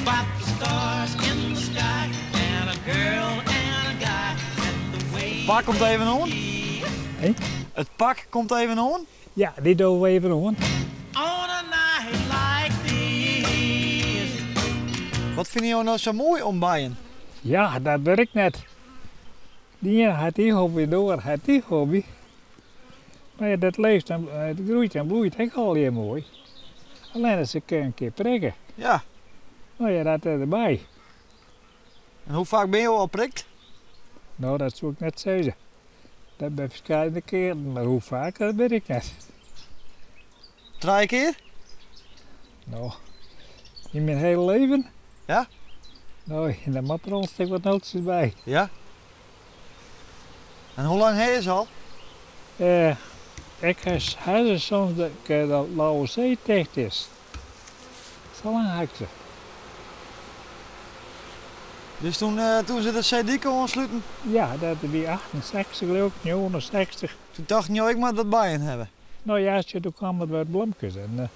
about the stars in the sky and a girl and a guy and the way. Het pak komt even on. Hé? Het pak komt even on. Ja, die doen we even om. On a night like this. Wat vinden jullie nou zo mooi om bijen? Ja, dat werkt net. Die ene had die hobby, de ander had die hobby. Maar ja, dat leeft en het groeit en bloeit echt al heel mooi. Alleen als ze een keer prikken. Ja. Nou ja, dat erbij. En hoe vaak ben je al prikt? Nou, dat zou ik net zeggen. Dat ben verschillende keren, maar hoe vaak, dat weet ik net. 3 keer? Nou, in mijn hele leven? Ja? Nou, in de matron steek wat nootjes bij. Ja. En hoe lang heb je ze al? Ik heb soms dat de Lauwe Zee dicht is. Zo lang heb ik ze. Dus toen ze de CD kon ontsluiten, Ja, dat is 68 geloof ik, 69. toen dacht ik, ik moet dat bijen hebben. Nou ja, toen kwam het wat bloemkes en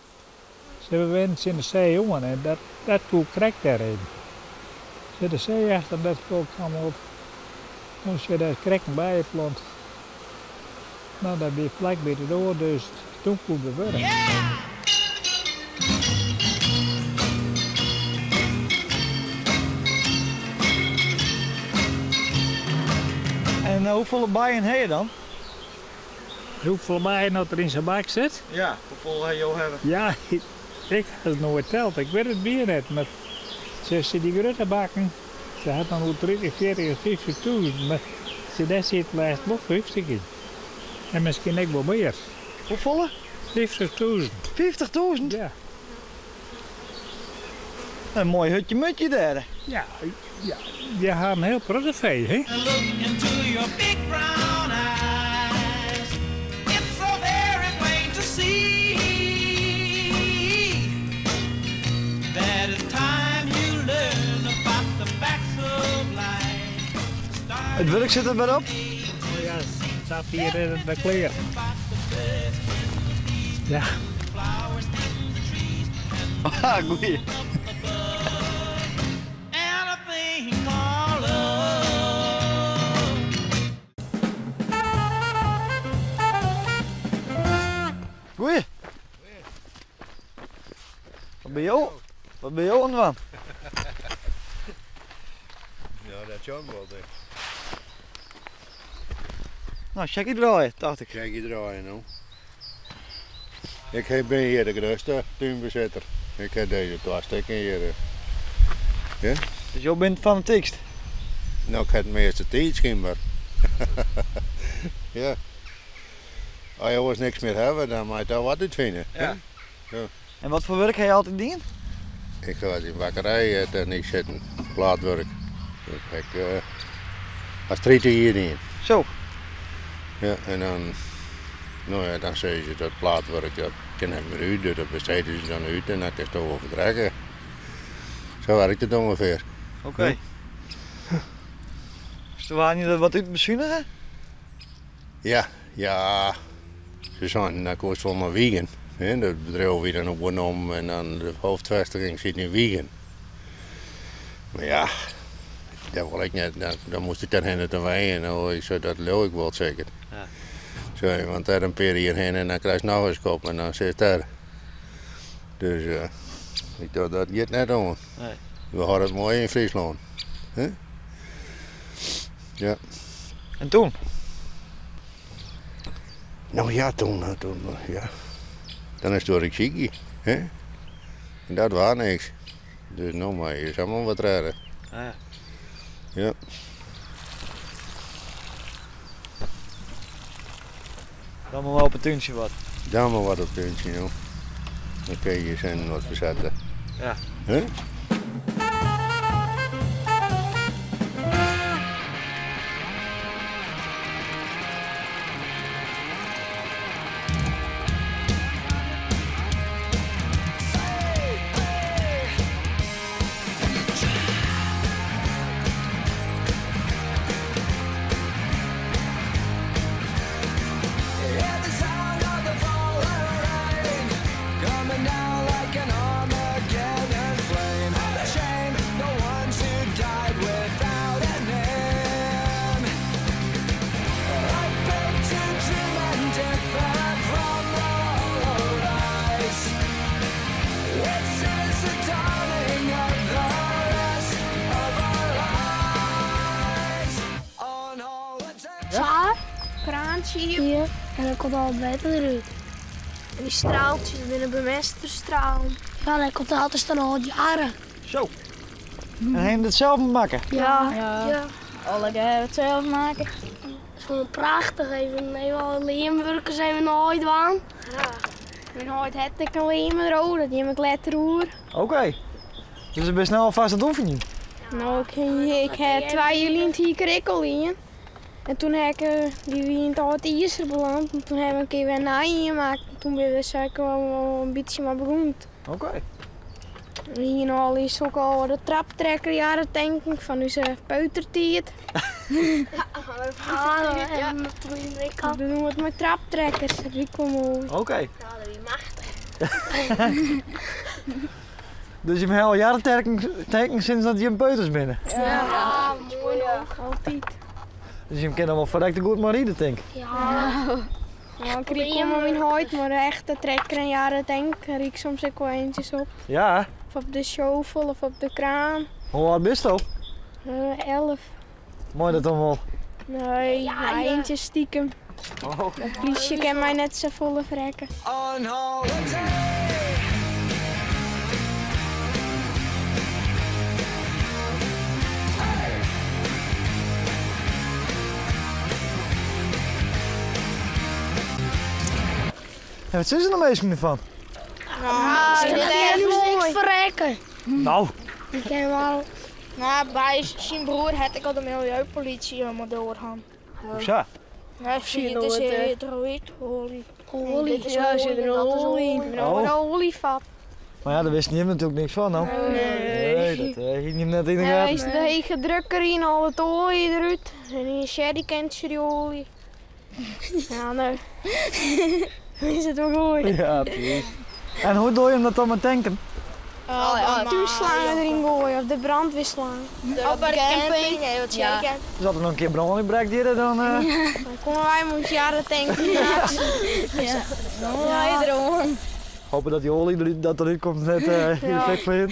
ze wenden in de zee jongen en dat koe krijgt daarin. Ze de zee achter dat koe kwam op. Als je daar krekken bij je plant, nou dan ben je vlak bij de door, dus toen koe beweren. Yeah! En hoeveel bijen heb je dan? Hoeveel bijen dat er in zijn bak zit? Ja, hoeveel heb je al hebben? Ja, ik heb het nooit geteld. Ik weet het meer net. Maar ze die grote bakken, ze had dan hoe 30, 40 of 50.000. Maar daar zit laatst nog 50 in. En misschien ook wel meer. Hoeveel? 50.000. 50.000? Ja. Een mooi hutje-mutje daar. Ja, je gaat een heel portefeuille, hè? Look into your big brown eyes. It's so very plain to see that it's time you learn about the facts of life. Het werk zit er weer op. Oh ja, het staat hier in de kleren. Ja. Ah, goeie. And a thing called love. Goeie. Wat ben je? Wat ben je aan van? Ja, dat John wel denk. Nou, check je draaien, dacht ik. Kijk je draaien nou. Ik ben hier de grootste tuinbezitter. Ik heb deze twee stukken hier. Ja? Dus jij bent van het tekst. Nou, ik heb het meeste tijd schijnbaar. Ja. Als je was niks meer hebben, dan moet je daar wat uit vinden. Ja. Ja. En wat voor werk heb je altijd gedaan? Ik ga in de bakkerij en ik zit in plaatwerk. Ik als 30 hier in. Zo. Ja, en dan, nou ja, dan zeg je dat plaatwerk, dat kan ik meer uit, dat besteden ze dan uit en dan kan je het overdragen. Zo werkt het ongeveer. Oké. Dus er waren jullie wat uit de machine? Hè? Ja, ze zijn dan kost wel maar Wiegen. Dat bedrijf weer dan opgenomen en dan de hoofdvestiging zit in Wiegen. Maar ja, dat wil ik niet, dan moest ik daarheen te wijnen. Nou, ik zei, dat wil ik wel zeker. Ja. Zo, want daar een peer hierheen en dan krijg je nog eens kop en dan zit daar. Dus ik doe dat niet net aan. Nee. We hadden het mooi in Friesland. Huh? Ja. En toen? Nou ja, toen ja. Dan is het door ik ziek. Hè? En dat was niks. Dus nou maar, je zou maar wat redden. Ja. Ja. Dan maar wel op het tuintje wat. Dan maar wat op het puntje, nou. Dan kun je je zin wat verzetten. Ja. Huh? Coming down like an Armageddon flame. hier en dan komt al het water eruit. En die straaltjes binnen bemesterstralen. Ja, dan komt er altijd staan al jaren. Zo. En hij heeft het zelf moeten maken. Ja. Alle keer het zelf maken. Dat is gewoon prachtig. Even al leemwerken zijn we nooit aan. En nooit heb ik een lemen dat die heb ik letter roer. Oké. Dus je bent snel alvast aan het oefenen. Nou, ik heb 2 jullie in het hiekerikkel in. En toen heb ik die wie in het oude ijzer beland. En toen hebben we een keer weer een naai gemaakt. En toen ben we zeker wel een beetje maar beroemd. Oké. Hier al is ook al de traptrekker jaren denk ik van onze peutertijd. En toen ik We doen het met traptrekkers. Dat is wel mooi. Oké. Ja, dat is machtig. Dus je hebt al jaren teken sinds dat je een peuters binnen. Ja, mooi ook. Altijd. Dus je kent dan wel verrekte goed maar rijden, denk ik. Ja. Nou, ik riek om mijn huid, maar de echte trekker en jaren denk ik riek soms ook wel eentjes op. Ja. Of op de shovel of op de kraan. Hoe oud bist je al? 11. Mooi dat dan wel. Nee, maar eentje stiekem. Oh. Het politie kan mij net zo volle vrekken. On holiday. En wat is er nou meestal van? Ze dat kan is dus niks mooi. verrekken. Nou. Ik ken wel. Nou, bij zijn broer had ik al de milieupolitie helemaal doorgaan. Hoezo? Nee, zie je, dus eruit, holy. Olie. Dit is olie, dat is olie. Oh. Een olievat. Maar ja, daar wist je natuurlijk niks van, nou. Nee, dat hield je net in de Hij is gaten. de hege drukker in, al het olie eruit. En in je sherry kent je die olie. Ja, nou. Is het wel goed? Ja, precies. En hoe doe je hem dat dan met tanken? Vuurslangen erin gooien of de brandweerslangen. Op de camping, nee, wat Ja. zeker. Dus als er nog een keer brand in breekt hier, dan... Dan konden wij moest jaren tanken. Ja, erom. hopen dat die olie dat eruit komt net in de fik van je.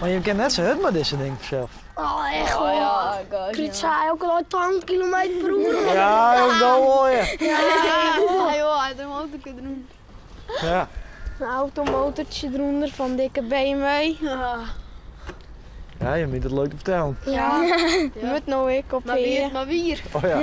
Maar je kent net zo hut met deze ding zelf. Oh, echt hoor. Ja, god. Dit zei ook al 12 kilometer per uur. Ja, ook dat hoor je. Ja joh, uit de motor kunnen doen. Ja. Een automotortje eronder van dikke BMW. Ja, je moet het leuk te vertellen. Ja, moet nou ik op Maar hier. wie? Maar wie? Oh ja.